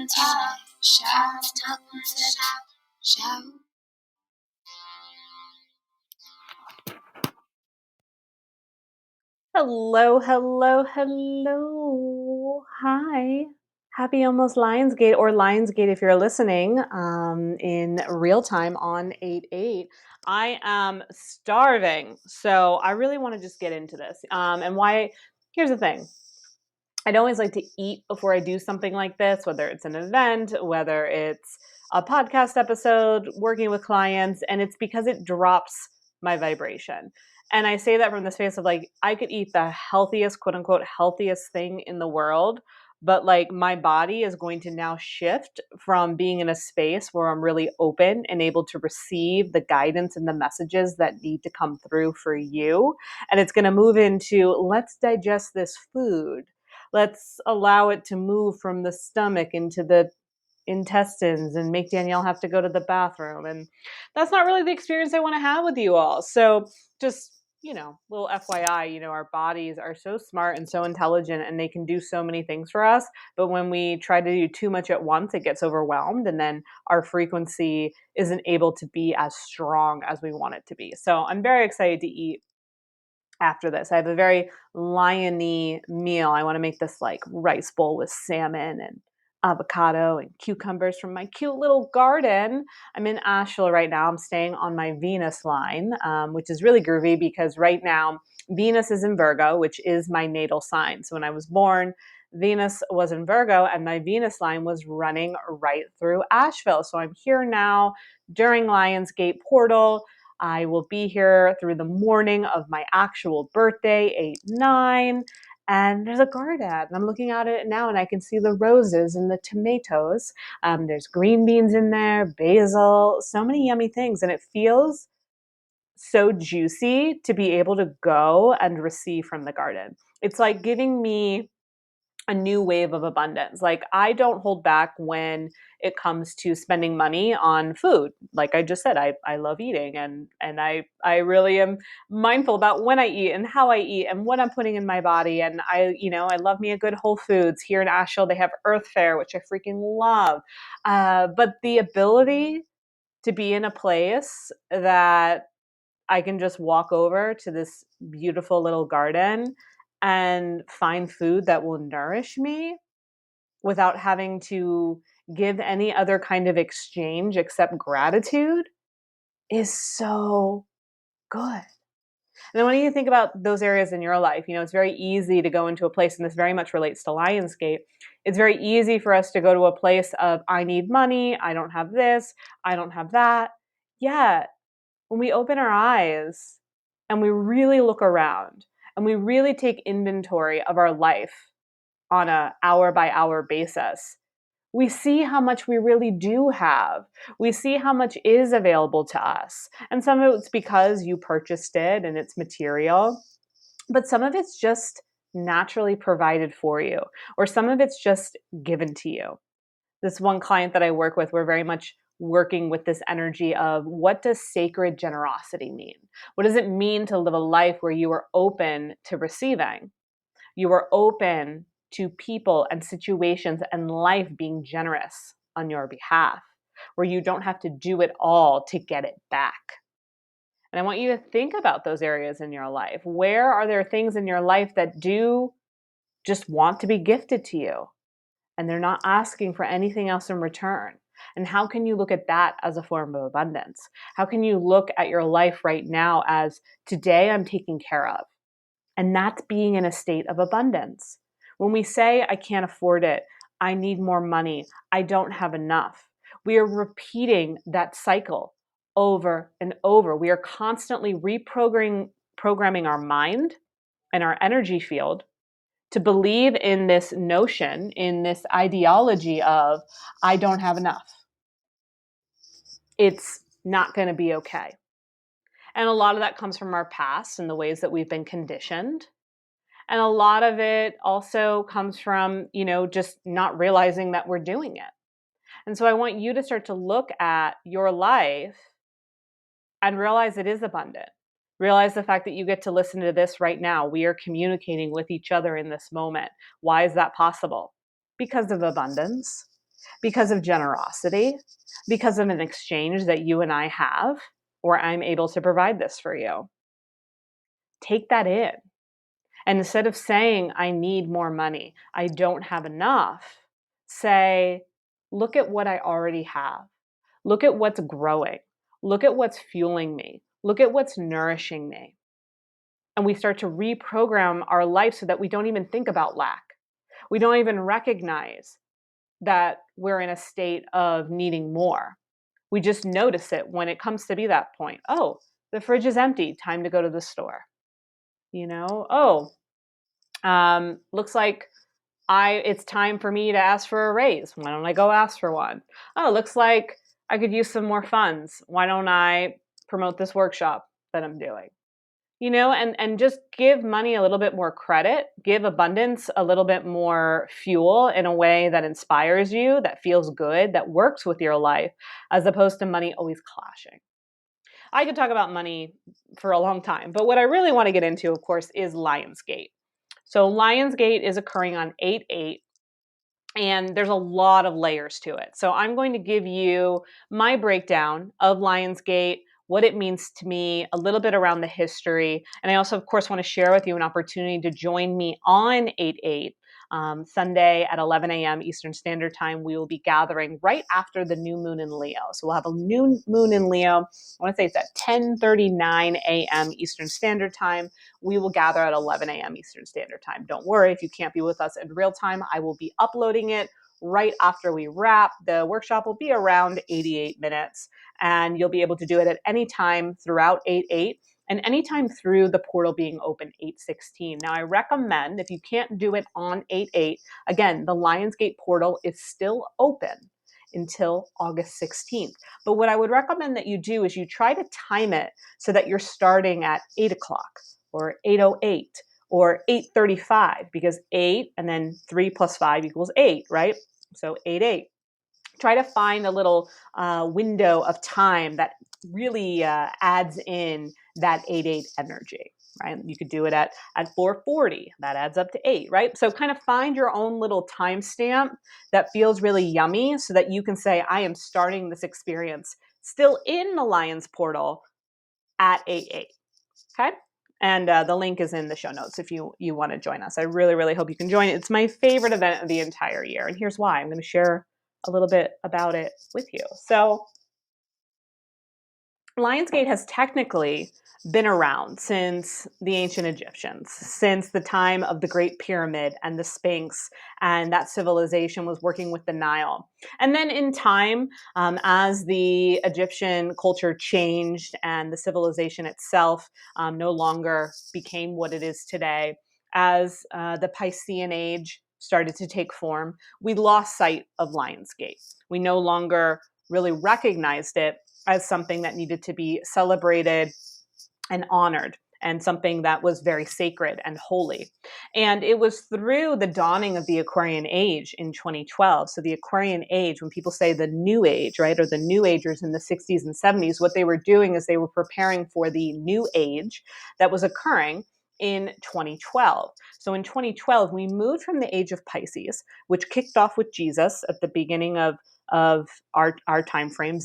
time. Shout, shout. Hello, hello, hello. Hi. Happy almost Lionsgate, or Lionsgate if you're listening in real time on 8/8. I am starving, so I really want to just get into this. And why? Here's the thing. I'd always like to eat before I do something like this, whether it's an event, whether it's a podcast episode, working with clients, and it's because it drops my vibration. And I say that from the space of like, I could eat the healthiest, quote unquote, healthiest thing in the world, but like my body is going to now shift from being in a space where I'm really open and able to receive the guidance and the messages that need to come through for you. And it's going to move into, let's digest this food. Let's allow it to move from the stomach into the intestines and make Danielle have to go to the bathroom. And that's not really the experience I want to have with you all. So just, little FYI, our bodies are so smart and so intelligent and they can do so many things for us. But when we try to do too much at once, it gets overwhelmed and then our frequency isn't able to be as strong as we want it to be. So I'm very excited to eat after this. I have a very lion-y meal. I want to make this like rice bowl with salmon and avocado and cucumbers from my cute little garden. I'm in Asheville right now. I'm staying on my Venus line, which is really groovy because right now Venus is in Virgo, which is my natal sign. So when I was born, Venus was in Virgo and my Venus line was running right through Asheville. So I'm here now during Lionsgate portal. I will be here through the morning of my actual birthday, 8/9, and there's a garden. And I'm looking at it now and I can see the roses and the tomatoes. There's green beans in there, basil, so many yummy things. And it feels so juicy to be able to go and receive from the garden. It's like giving me a new wave of abundance. Like I don't hold back when it comes to spending money on food. Like I just said, I love eating and I really am mindful about when I eat and how I eat and what I'm putting in my body. And I love me a good Whole Foods. Here in Asheville, they have Earth Fare, which I freaking love. But the ability to be in a place that I can just walk over to this beautiful little garden and find food that will nourish me without having to give any other kind of exchange except gratitude is so good. And then when you think about those areas in your life, it's very easy to go into a place, and this very much relates to Lionsgate. It's very easy for us to go to a place of, I need money, I don't have this, I don't have that. Yet, when we open our eyes and we really look around and we really take inventory of our life on a hour by hour basis, we see how much we really do have. We see how much is available to us. And some of it's because you purchased it and it's material, but some of it's just naturally provided for you, or some of it's just given to you. This one client that I work with, we're very much working with this energy of, what does sacred generosity mean? What does it mean to live a life where you are open to receiving? You are open to people and situations and life being generous on your behalf, where you don't have to do it all to get it back. And I want you to think about those areas in your life. Where are there things in your life that do just want to be gifted to you? And they're not asking for anything else in return. And how can you look at that as a form of abundance? How can you look at your life right now as, today I'm taken care of? And that's being in a state of abundance. When we say, I can't afford it, I need more money, I don't have enough, we are repeating that cycle over and over. We are constantly reprogramming our mind and our energy field to believe in this notion, in this ideology of, I don't have enough. It's not going to be okay. And a lot of that comes from our past and the ways that we've been conditioned. And a lot of it also comes from, just not realizing that we're doing it. And so I want you to start to look at your life and realize it is abundant. Realize the fact that you get to listen to this right now. We are communicating with each other in this moment. Why is that possible? Because of abundance. because of generosity, because of an exchange that you and I have, or I'm able to provide this for you. Take that in. And instead of saying, I need more money, I don't have enough, say, look at what I already have. Look at what's growing. Look at what's fueling me. Look at what's nourishing me. And we start to reprogram our life so that we don't even think about lack. We don't even recognize that we're in a state of needing more. We just notice it when it comes to be that point. Oh, the fridge is empty. Time to go to the store. Looks like it's time for me to ask for a raise. Why don't I go ask for one? Oh, looks like I could use some more funds. Why don't I promote this workshop that I'm doing? And just give money a little bit more credit, give abundance a little bit more fuel in a way that inspires you, that feels good, that works with your life, as opposed to money always clashing. I could talk about money for a long time, but what I really want to get into, of course, is Lionsgate. So Lionsgate is occurring on 8/8, and there's a lot of layers to it. So I'm going to give you my breakdown of Lionsgate, what it means to me, a little bit around the history. And I also, of course, want to share with you an opportunity to join me on 8/8. Sunday at 11 a.m. Eastern Standard Time. We will be gathering right after the new moon in Leo. So we'll have a new moon in Leo. I want to say it's at 10:39 a.m. Eastern Standard Time. We will gather at 11 a.m. Eastern Standard Time. Don't worry if you can't be with us in real time. I will be uploading it right after we wrap. The workshop will be around 88 minutes, and you'll be able to do it at any time throughout 8/8. And anytime through the portal being open 8/16. Now, I recommend, if you can't do it on 8/8, again, the Lionsgate portal is still open until August 16th. But what I would recommend that you do is you try to time it so that you're starting at 8 o'clock or 8:08 or 8:35, because 8 and then 3 plus 5 equals 8, right? So 8/8. Try to find a little window of time that really adds in that 8/8 energy, right? You could do it at 4:40. That adds up to 8, right? So kind of find your own little timestamp that feels really yummy so that you can say, I am starting this experience still in the Lions portal at 8/8, okay? And the link is in the show notes if you want to join us. I really, really hope you can join. It's my favorite event of the entire year. And here's why. I'm going to share a little bit about it with you. So Lionsgate has technically been around since the ancient Egyptians, since the time of the Great Pyramid and the Sphinx, and that civilization was working with the Nile. And then in time, as the Egyptian culture changed and the civilization itself no longer became what it is today, as the Piscean Age started to take form, we lost sight of Lionsgate. We no longer really recognized it as something that needed to be celebrated and honored, and something that was very sacred and holy. And it was through the dawning of the Aquarian Age in 2012. So the Aquarian Age, when people say the New Age, right, or the New Agers in the 60s and 70s, what they were doing is they were preparing for the New Age that was occurring in 2012. So in 2012, we moved from the Age of Pisces, which kicked off with Jesus at the beginning of our time frame,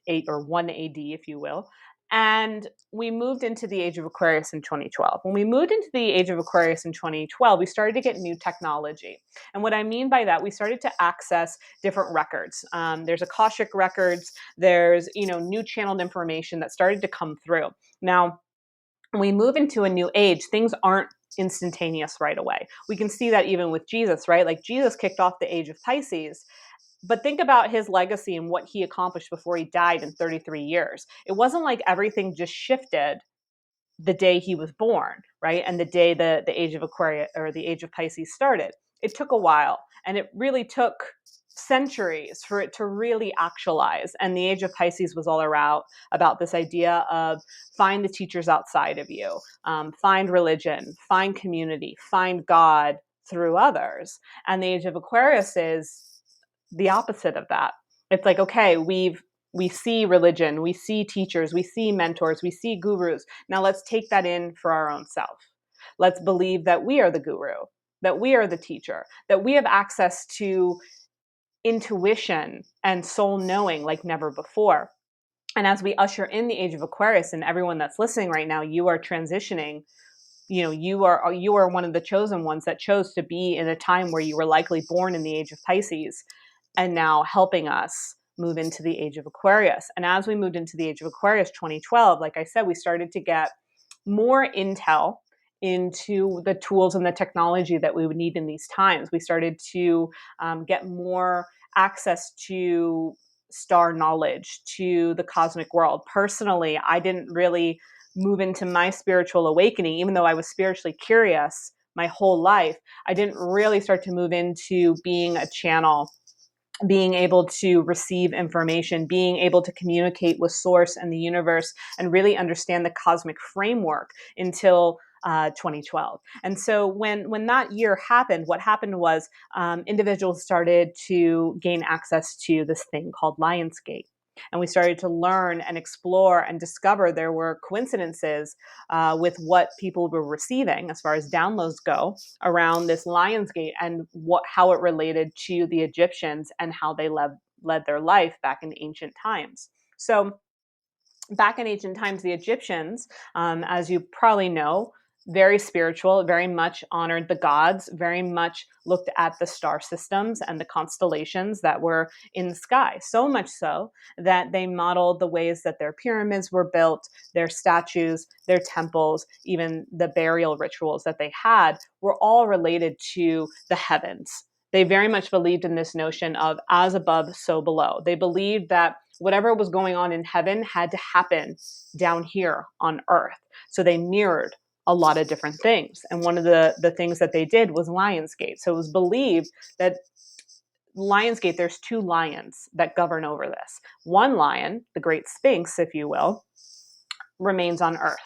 8 or 1 AD, if you will. And we moved into the Age of Aquarius in 2012. When we moved into the Age of Aquarius in 2012, we started to get new technology. And what I mean by that, we started to access different records. There's Akashic records. There's, new channeled information that started to come through. Now, when we move into a new age, things aren't instantaneous right away. We can see that even with Jesus, right? Like Jesus kicked off the Age of Pisces. But think about his legacy and what he accomplished before he died in 33 years. It wasn't like everything just shifted the day he was born, right? And the day the Age of Aquarius or the Age of Pisces started. It took a while, and it really took centuries for it to really actualize. And the Age of Pisces was all around about this idea of find the teachers outside of you, find religion, find community, find God through others. And the Age of Aquarius is the opposite of that. It's like, okay, we see religion, we see teachers, we see mentors, we see gurus. Now let's take that in for our own self. Let's believe that we are the guru, that we are the teacher, that we have access to intuition and soul knowing like never before. And as we usher in the age of Aquarius, and everyone that's listening right now, you are transitioning. You are one of the chosen ones that chose to be in a time where you were likely born in the age of Pisces, and now helping us move into the age of Aquarius. And as we moved into the age of Aquarius 2012, like I said, we started to get more intel into the tools and the technology that we would need in these times. We started to get more access to star knowledge, to the cosmic world. Personally, I didn't really move into my spiritual awakening, even though I was spiritually curious my whole life. I didn't really start to move into being a channel, being able to receive information, being able to communicate with source and the universe, and really understand the cosmic framework until 2012. And so when that year happened, what happened was individuals started to gain access to this thing called Lionsgate. And we started to learn and explore and discover there were coincidences with what people were receiving as far as downloads go around this Lionsgate, and how it related to the Egyptians and how they led their life back in ancient times. So back in ancient times, the Egyptians, as you probably know, very spiritual, very much honored the gods, very much looked at the star systems and the constellations that were in the sky. So much so that they modeled the ways that their pyramids were built, their statues, their temples, even the burial rituals that they had were all related to the heavens. They very much believed in this notion of as above, so below. They believed that whatever was going on in heaven had to happen down here on earth. So they mirrored a lot of different things. And one of the things that they did was Lionsgate. So it was believed that Lionsgate, there's two lions that govern over this. One lion, the great Sphinx, if you will, remains on earth.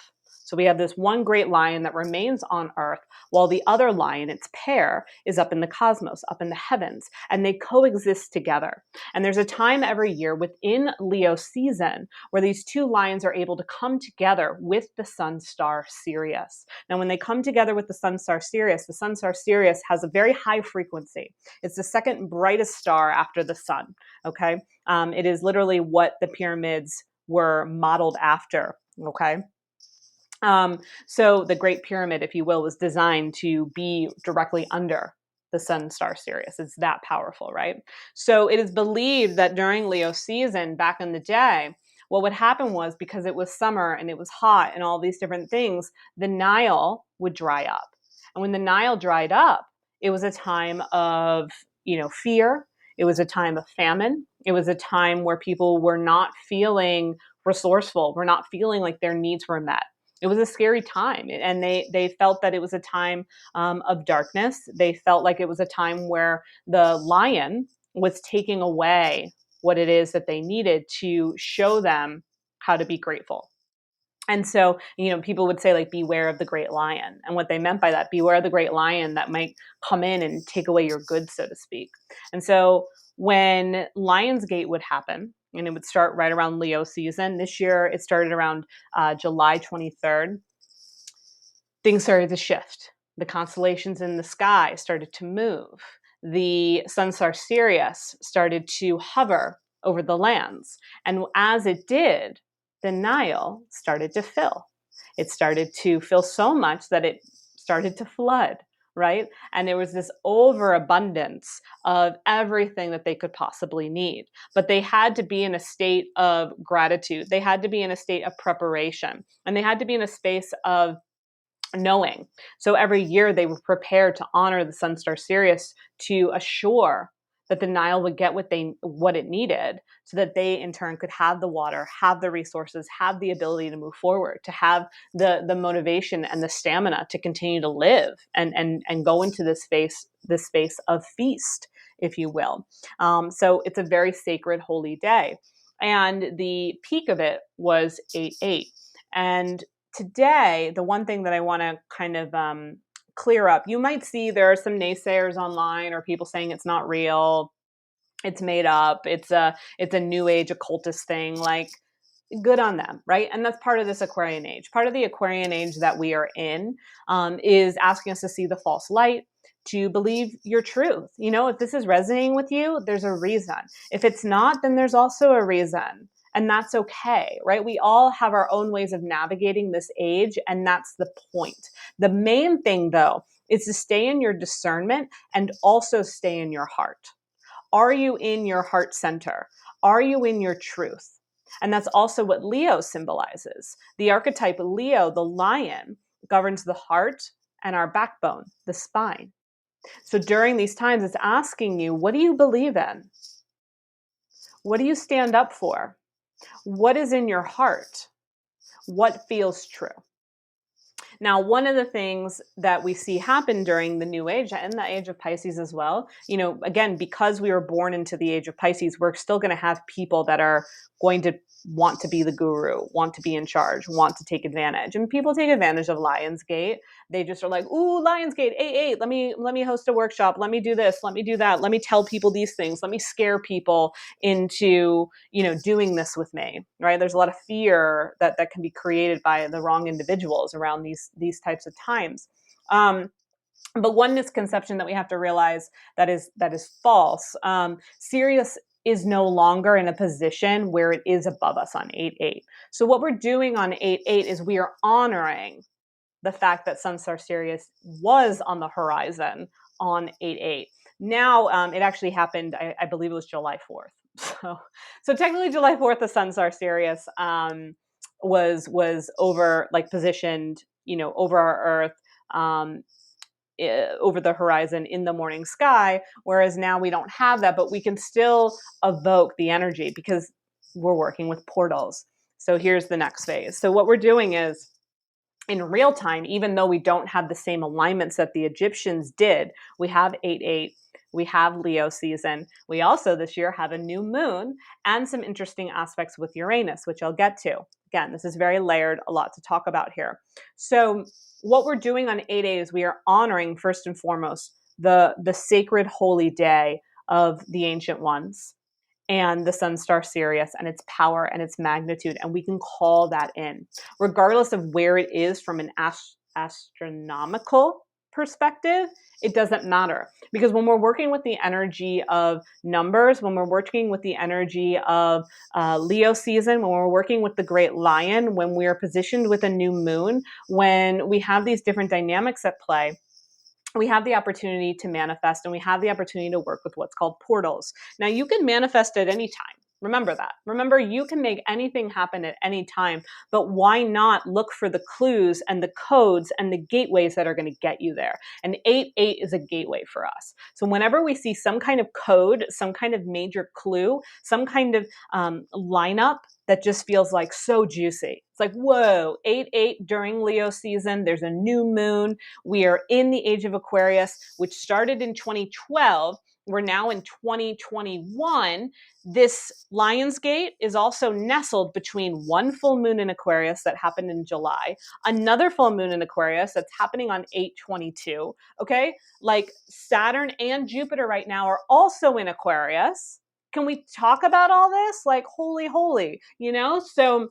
So we have this one great lion that remains on earth, while the other lion, its pair, is up in the cosmos, up in the heavens, and they coexist together. And there's a time every year within Leo season where these two lions are able to come together with the sun star Sirius. Now, when they come together with the sun star Sirius has a very high frequency. It's the second brightest star after the sun, okay? It is literally what the pyramids were modeled after, okay? So the Great Pyramid, if you will, was designed to be directly under the sun star Sirius. It's that powerful, right? So it is believed that during Leo season back in the day, what would happen was, because it was summer and it was hot and all these different things, the Nile would dry up. And when the Nile dried up, it was a time of, fear. It was a time of famine. It was a time where people were not feeling resourceful, were not feeling like their needs were met. It was a scary time, and they felt that it was a time of darkness. They felt like it was a time where the lion was taking away what it is that they needed to show them how to be grateful. And so, people would say, like, beware of the great lion. And what they meant by that, beware of the great lion that might come in and take away your goods, so to speak. And so when Lionsgate would happen, and it would start right around Leo season. This year, it started around July 23rd. Things started to shift. The constellations in the sky started to move. The sun star Sirius started to hover over the lands. And as it did, the Nile started to fill. It started to fill so much that it started to flood, right? And there was this overabundance of everything that they could possibly need. But they had to be in a state of gratitude. They had to be in a state of preparation. And they had to be in a space of knowing. So every year they were prepared to honor the sun star Sirius to assure that the Nile would get what it needed, so that they in turn could have the water, have the resources, have the ability to move forward, to have the motivation and the stamina to continue to live and go into this space of feast, if you will. So it's a very sacred, holy day. And the peak of it was 8/8. And today, the one thing that I want to kind of clear up, you might see there are some naysayers online or people saying it's not real, it's made up, it's a new age occultist thing. Like, good on them, right? And that's part of this Aquarian age. Part of the Aquarian age that we are in is asking us to see the false light, to believe your truth. You know, if this is resonating with you, there's a reason. If it's not, then there's also a reason. And that's okay, right? We all have our own ways of navigating this age, and that's the point. The main thing, though, is to stay in your discernment and also stay in your heart. Are you in your heart center? Are you in your truth? And that's also what Leo symbolizes. The archetype Leo, the lion, governs the heart and our backbone, the spine. So during these times, it's asking you, what do you believe in? What do you stand up for? What is in your heart? What feels true? Now, one of the things that we see happen during the new age and the age of Pisces as well, you know, again, because we were born into the age of Pisces, we're still going to have people that are going to want to be the guru, want to be in charge, want to take advantage. And people take advantage of Lionsgate. They just are like, ooh, Lionsgate, 8-8, let me host a workshop. Let me do this. Let me do that. Let me tell people these things. Let me scare people into, you know, doing this with me, right? There's a lot of fear that can be created by the wrong individuals around these types of times. But one misconception that we have to realize that is false. Sirius is no longer in a position where it is above us on 8-8. So what we're doing on 8-8 is we are honoring the fact that Sun Star Sirius was on the horizon on 8-8. Now, it actually happened, I believe it was July 4th. So technically July 4th, the Sun Star Sirius was over, like, positioned, you know, over our Earth, over the horizon in the morning sky, whereas now we don't have that, but we can still evoke the energy because we're working with portals. So here's the next phase. So what we're doing is, in real time, even though we don't have the same alignments that the Egyptians did, we have 8-8, we have Leo season. We also this year have a new moon and some interesting aspects with Uranus, which I'll get to. Again, this is very layered, a lot to talk about here. So what we're doing on 8-8 is we are honoring, first and foremost, the sacred holy day of the ancient ones and the Sun Star Sirius and its power and its magnitude. And we can call that in, regardless of where it is from an astronomical perspective. It doesn't matter, because when we're working with the energy of numbers, when we're working with the energy of Leo season, when we're working with the great lion, when we're positioned with a new moon, when we have these different dynamics at play, we have the opportunity to manifest, and we have the opportunity to work with what's called portals. Now, you can manifest at any time. Remember that. Remember, you can make anything happen at any time, but why not look for the clues and the codes and the gateways that are going to get you there? And 8-8 is a gateway for us. So whenever we see some kind of code, some kind of major clue, some kind of lineup that just feels like so juicy. It's like, whoa, 8-8 during Leo season. There's a new moon. We are in the Age of Aquarius, which started in 2012. We're now in 2021. This Lionsgate is also nestled between one full moon in Aquarius that happened in July, another full moon in Aquarius that's happening on 8/22. Okay, like Saturn and Jupiter right now are also in Aquarius. Can we talk about all this? Like, holy, you know? So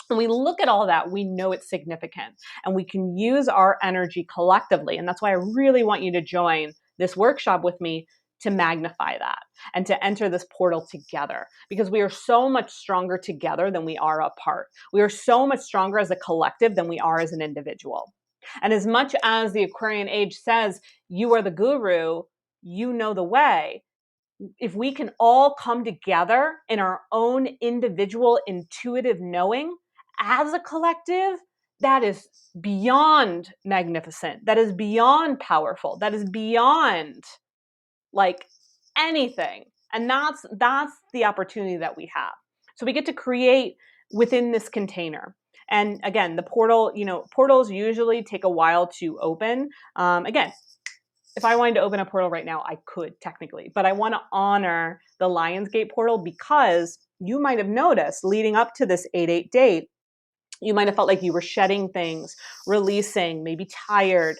when we look at all that, we know it's significant, and we can use our energy collectively. And that's why I really want you to join this workshop with me to magnify that and to enter this portal together, because we are so much stronger together than we are apart. We are so much stronger as a collective than we are as an individual. And as much as the Aquarian age says, you are the guru, you know the way, if we can all come together in our own individual intuitive knowing as a collective, that is beyond magnificent. That is beyond powerful. That is beyond, like, anything. And that's the opportunity that we have. So we get to create within this container. And again, the portal, you know, portals usually take a while to open. Again, if I wanted to open a portal right now, I could technically, but I want to honor the Lionsgate portal, because you might have noticed leading up to this 8-8 date, you might have felt like you were shedding things, releasing, maybe tired,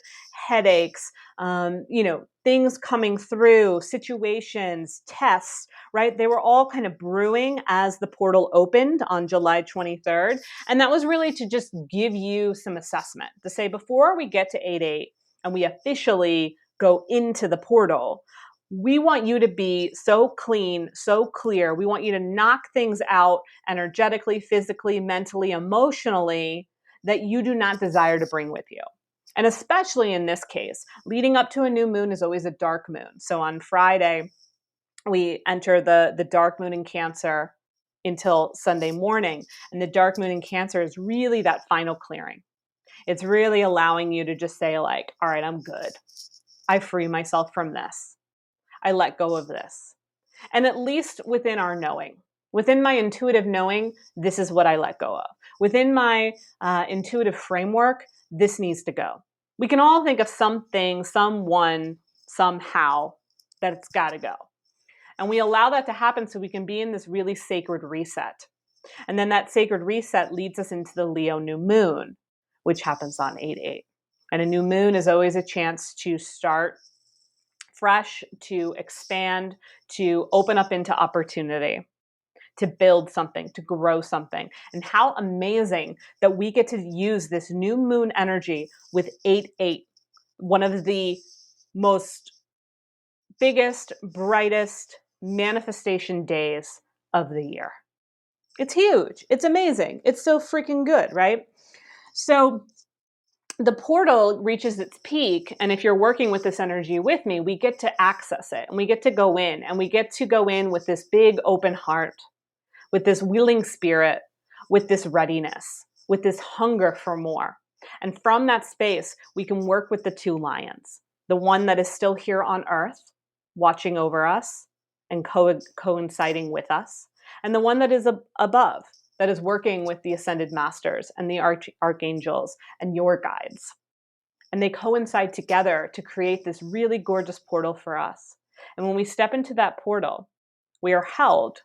headaches, you know, things coming through, situations, tests, right? They were all kind of brewing as the portal opened on July 23rd. And that was really to just give you some assessment to say, before we get to 8-8 and we officially go into the portal. We want you to be so clean, so clear. We want you to knock things out energetically, physically, mentally, emotionally that you do not desire to bring with you. And especially in this case, leading up to a new moon is always a dark moon. So on Friday, we enter the dark moon in Cancer until Sunday morning. And the dark moon in Cancer is really that final clearing. It's really allowing you to just say like, all right, I'm good. I free myself from this. I let go of this. And at least within our knowing, within my intuitive knowing, this is what I let go of. Within my intuitive framework, this needs to go. We can all think of something, someone, somehow that it's got to go. And we allow that to happen so we can be in this really sacred reset. And then that sacred reset leads us into the Leo new moon, which happens on 8/8. And a new moon is always a chance to start fresh, to expand, to open up into opportunity, to build something, to grow something. And how amazing that we get to use this new moon energy with 8/8, one of the most biggest, brightest manifestation days of the year. It's huge. It's amazing. It's so freaking good, right? So the portal reaches its peak, and if you're working with this energy with me, we get to access it, and we get to go in, and we get to go in with this big open heart, with this willing spirit, with this readiness, with this hunger for more. And from that space, we can work with the two lions, the one that is still here on earth, watching over us and coinciding with us, and the one that is above, that is working with the ascended masters and the archangels and your guides. And they coincide together to create this really gorgeous portal for us. And when we step into that portal, we are held.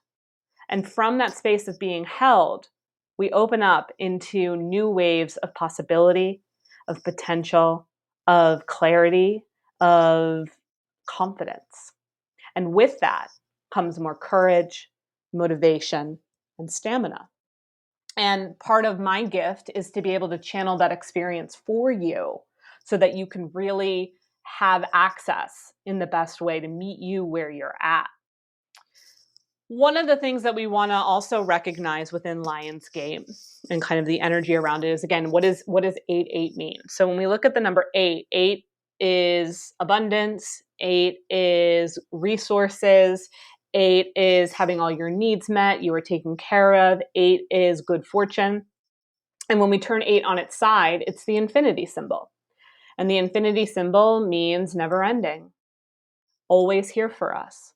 And from that space of being held, we open up into new waves of possibility, of potential, of clarity, of confidence. And with that comes more courage, motivation, and stamina. And part of my gift is to be able to channel that experience for you so that you can really have access in the best way to meet you where you're at. One of the things that we want to also recognize within Lionsgate and kind of the energy around it is, again, what does 8/8 mean? So when we look at the number 8, 8 is abundance, 8 is resources, 8 is having all your needs met, you are taken care of, 8 is good fortune. And when we turn 8 on its side, it's the infinity symbol. And the infinity symbol means never ending, always here for us.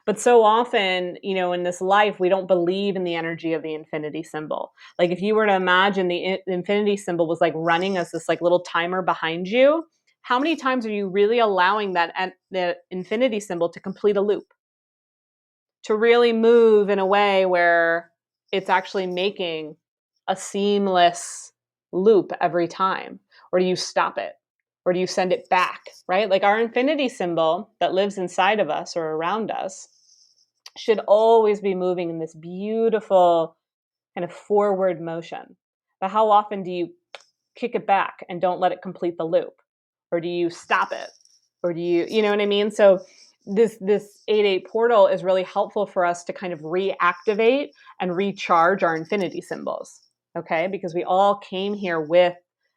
But so often, in this life, we don't believe in the energy of the infinity symbol. Like if you were to imagine the infinity symbol was like running as this like little timer behind you, how many times are you really allowing the infinity symbol to complete a loop? To really move in a way where it's actually making a seamless loop every time? Or do you stop it? Or do you send it back, right? Like our infinity symbol that lives inside of us or around us should always be moving in this beautiful kind of forward motion. But how often do you kick it back and don't let it complete the loop? Or do you stop it? Or do you know what I mean? So this 8/8 portal is really helpful for us to kind of reactivate and recharge our infinity symbols, okay? Because we all came here with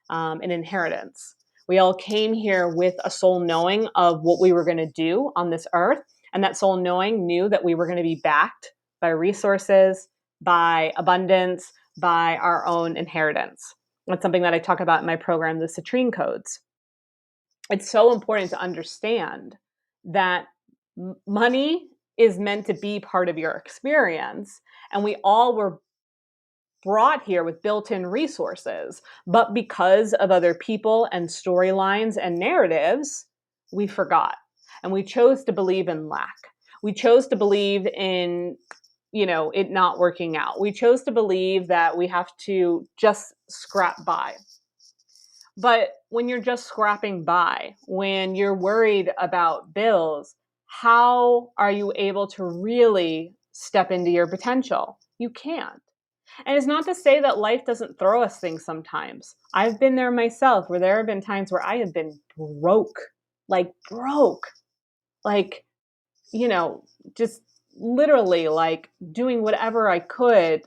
an inheritance. We all came here with a soul knowing of what we were going to do on this earth. And that soul knowing knew that we were going to be backed by resources, by abundance, by our own inheritance. That's something that I talk about in my program, the Citrine Codes. It's so important to understand that money is meant to be part of your experience. And we all were brought here with built-in resources, but because of other people and storylines and narratives, we forgot. And we chose to believe in lack. We chose to believe in, it not working out. We chose to believe that we have to just scrap by. But when you're just scrapping by, when you're worried about bills, how are you able to really step into your potential? You can't. And it's not to say that life doesn't throw us things sometimes. I've been there myself, where there have been times where I have been broke. like broke, like, just literally like doing whatever I could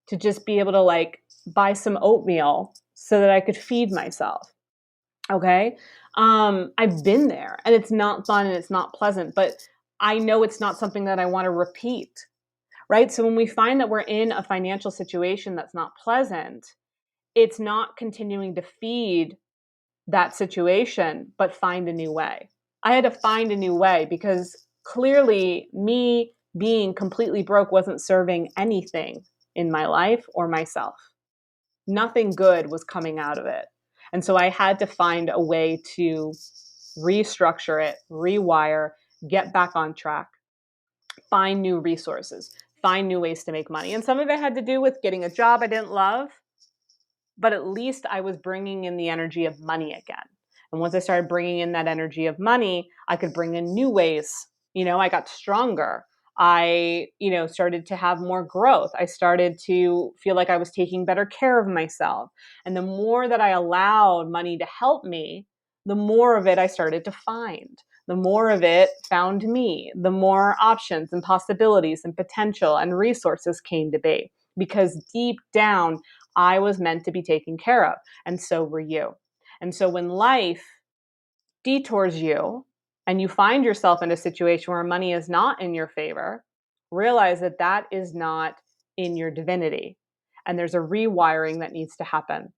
to just be able to like buy some oatmeal so that I could feed myself. Okay. I've been there and it's not fun and it's not pleasant, but I know it's not something that I want to repeat. Right. So when we find that we're in a financial situation that's not pleasant, it's not continuing to feed that situation, but find a new way. I had to find a new way because clearly me being completely broke wasn't serving anything in my life or myself. Nothing good was coming out of it. And so I had to find a way to restructure it, rewire, get back on track, find new resources, find new ways to make money. And some of it had to do with getting a job I didn't love, but at least I was bringing in the energy of money again. And once I started bringing in that energy of money, I could bring in new ways. I got stronger. I, started to have more growth. I started to feel like I was taking better care of myself. And the more that I allowed money to help me, the more of it I started to find. The more of it found me, the more options and possibilities and potential and resources came to be. Because deep down, I was meant to be taken care of, and so were you. And so when life detours you and you find yourself in a situation where money is not in your favor, realize that that is not in your divinity. And there's a rewiring that needs to happen.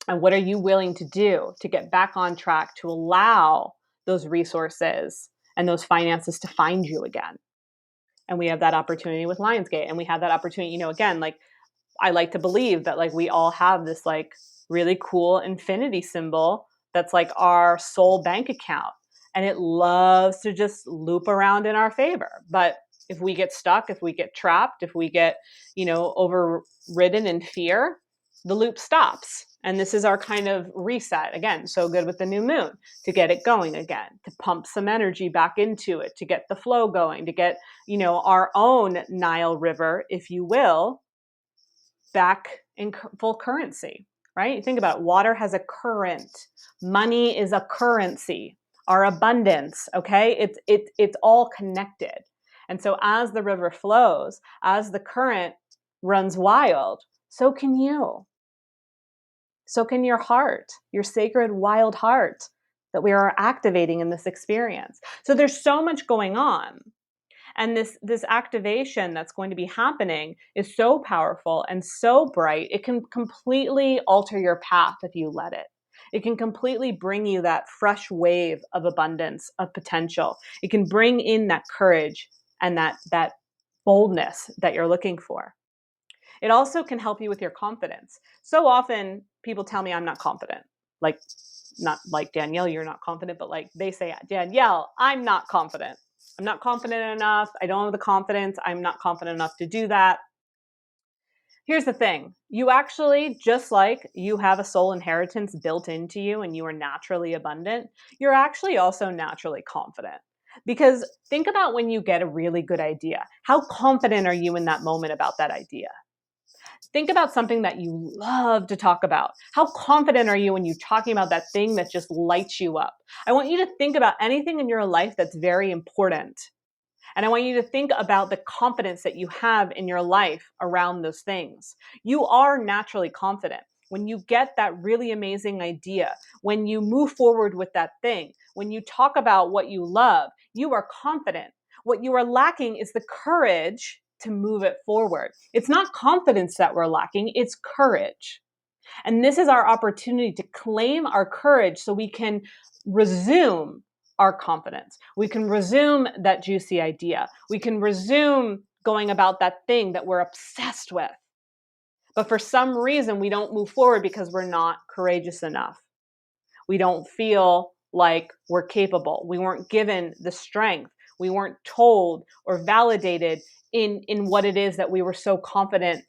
And what are you willing to do to get back on track to allow those resources and those finances to find you again? And we have that opportunity with Lionsgate. And we have that opportunity, again, like I like to believe that like we all have this like really cool infinity symbol that's like our soul bank account, and it loves to just loop around in our favor. But if we get stuck, if we get trapped, if we get, overridden in fear, the loop stops. And this is our kind of reset. Again, so good with the new moon to get it going again, to pump some energy back into it, to get the flow going, to get, our own Nile River, if you will, back in full currency, right? You think about it. Water has a current. Money is a currency. Our abundance, okay? It's all connected. And so as the river flows, as the current runs wild, so can you. So can your heart, your sacred wild heart that we are activating in this experience. So there's so much going on. And this activation that's going to be happening is so powerful and so bright. It can completely alter your path if you let it. It can completely bring you that fresh wave of abundance, of potential. It can bring in that courage and that boldness that you're looking for. It also can help you with your confidence. So often people tell me I'm not confident. Like, not like, Danielle, you're not confident, but like they say, Danielle, I'm not confident. I'm not confident enough. I don't have the confidence. I'm not confident enough to do that. Here's the thing. You actually, just like you have a soul inheritance built into you and you are naturally abundant, you're actually also naturally confident. Because think about when you get a really good idea. How confident are you in that moment about that idea? Think about something that you love to talk about. How confident are you when you're talking about that thing that just lights you up? I want you to think about anything in your life that's very important. And I want you to think about the confidence that you have in your life around those things. You are naturally confident. When you get that really amazing idea, when you move forward with that thing, when you talk about what you love, you are confident. What you are lacking is the courage to move it forward. It's not confidence that we're lacking, it's courage. And this is our opportunity to claim our courage so we can resume our confidence. We can resume that juicy idea. We can resume going about that thing that we're obsessed with. But for some reason, we don't move forward because we're not courageous enough. We don't feel like we're capable. We weren't given the strength. We weren't told or validated in what it is that we were so confident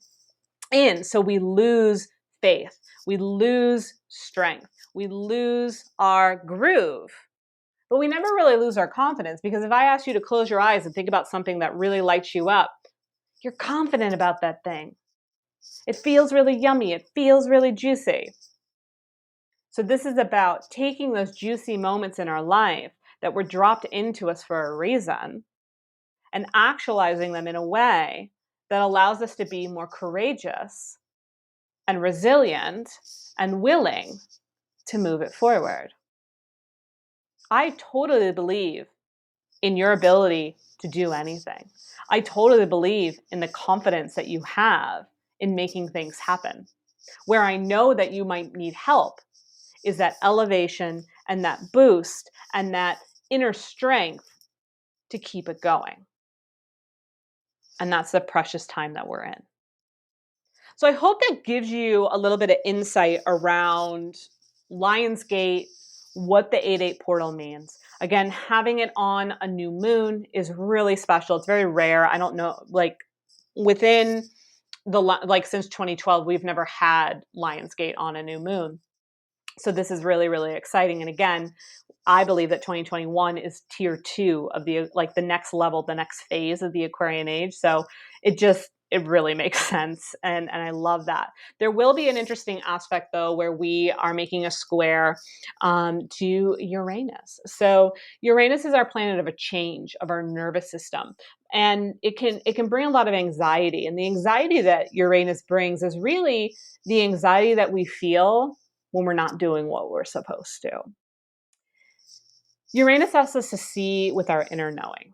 in. So we lose faith. We lose strength. We lose our groove. But we never really lose our confidence, because if I ask you to close your eyes and think about something that really lights you up, you're confident about that thing. It feels really yummy. It feels really juicy. So this is about taking those juicy moments in our life that were dropped into us for a reason, and actualizing them in a way that allows us to be more courageous and resilient and willing to move it forward. I totally believe in your ability to do anything. I totally believe in the confidence that you have in making things happen. Where I know that you might need help is that elevation and that boost and that inner strength to keep it going. And that's the precious time that we're in. So I hope that gives you a little bit of insight around Lionsgate, what the 8/8 portal means. Again, having it on a new moon is really special. It's very rare. I don't know, like within since 2012, we've never had Lionsgate on a new moon. So this is really, really exciting. And again, I believe that 2021 is tier 2 of the next level, the next phase of the Aquarian age. So it really makes sense. And I love that. There will be an interesting aspect though, where we are making a square to Uranus. So Uranus is our planet of a change of our nervous system. And it can bring a lot of anxiety. And the anxiety that Uranus brings is really the anxiety that we feel when we're not doing what we're supposed to. Uranus asks us to see with our inner knowing.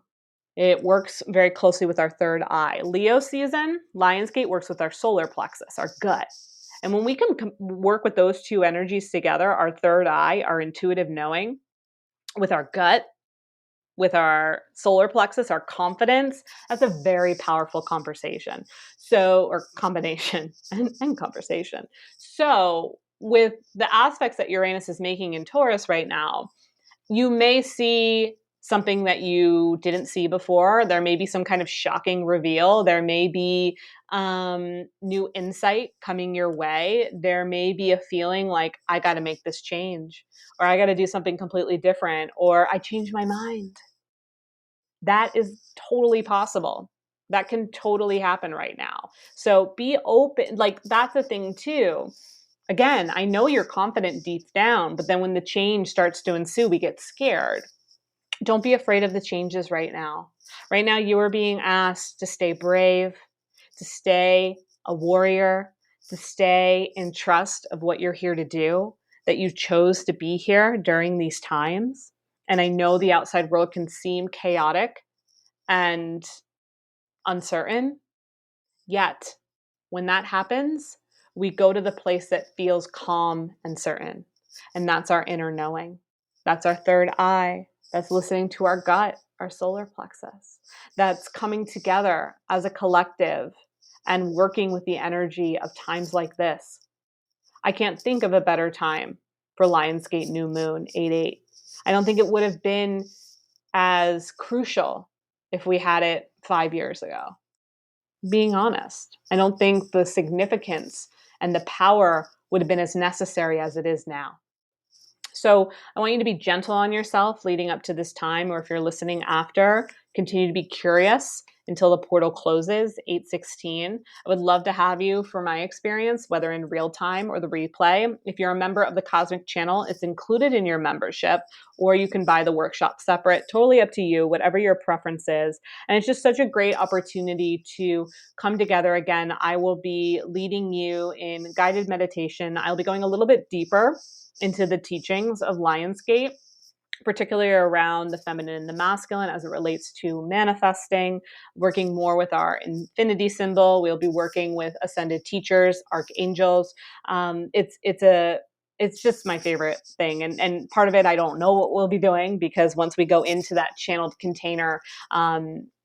It works very closely with our third eye. Leo season, Lionsgate works with our solar plexus, our gut. And when we can work with those two energies together, our third eye, our intuitive knowing, with our gut, with our solar plexus, our confidence, that's a very powerful conversation. Or combination and conversation. So with the aspects that Uranus is making in Taurus right now, you may see something that you didn't see before. There may be some kind of shocking reveal. There may be new insight coming your way. There may be a feeling like, I got to make this change, or I got to do something completely different, or I changed my mind. That is totally possible. That can totally happen right now. So be open. Like, that's the thing too. Again, I know you're confident deep down, but then when the change starts to ensue, we get scared. Don't be afraid of the changes right now. Right now, you are being asked to stay brave, to stay a warrior, to stay in trust of what you're here to do, that you chose to be here during these times. And I know the outside world can seem chaotic and uncertain, yet when that happens, we go to the place that feels calm and certain. And that's our inner knowing. That's our third eye. That's listening to our gut, our solar plexus. That's coming together as a collective and working with the energy of times like this. I can't think of a better time for Lionsgate New Moon 8/8. I don't think it would have been as crucial if we had it 5 years ago. Being honest, I don't think the significance and the power would have been as necessary as it is now. So I want you to be gentle on yourself leading up to this time, or if you're listening after, continue to be curious until the portal closes, 8/16. I would love to have you for my experience, whether in real time or the replay. If you're a member of the Cosmic Channel, it's included in your membership, or you can buy the workshop separate, totally up to you, whatever your preference is. And it's just such a great opportunity to come together again. I will be leading you in guided meditation. I'll be going a little bit deeper into the teachings of Lionsgate, particularly around the feminine and the masculine as it relates to manifesting, working more with our infinity symbol. We'll be working with ascended teachers, archangels. It's just my favorite thing. And part of it, I don't know what we'll be doing, because once we go into that channeled container,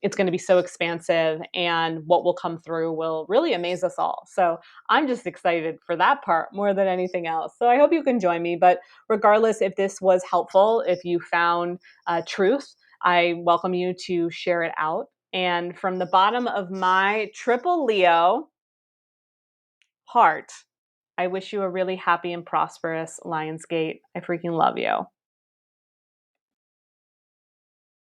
it's going to be so expansive, and what will come through will really amaze us all. So I'm just excited for that part more than anything else. So I hope you can join me. But regardless, if this was helpful, if you found truth, I welcome you to share it out. And from the bottom of my triple Leo heart, I wish you a really happy and prosperous Lionsgate. I freaking love you.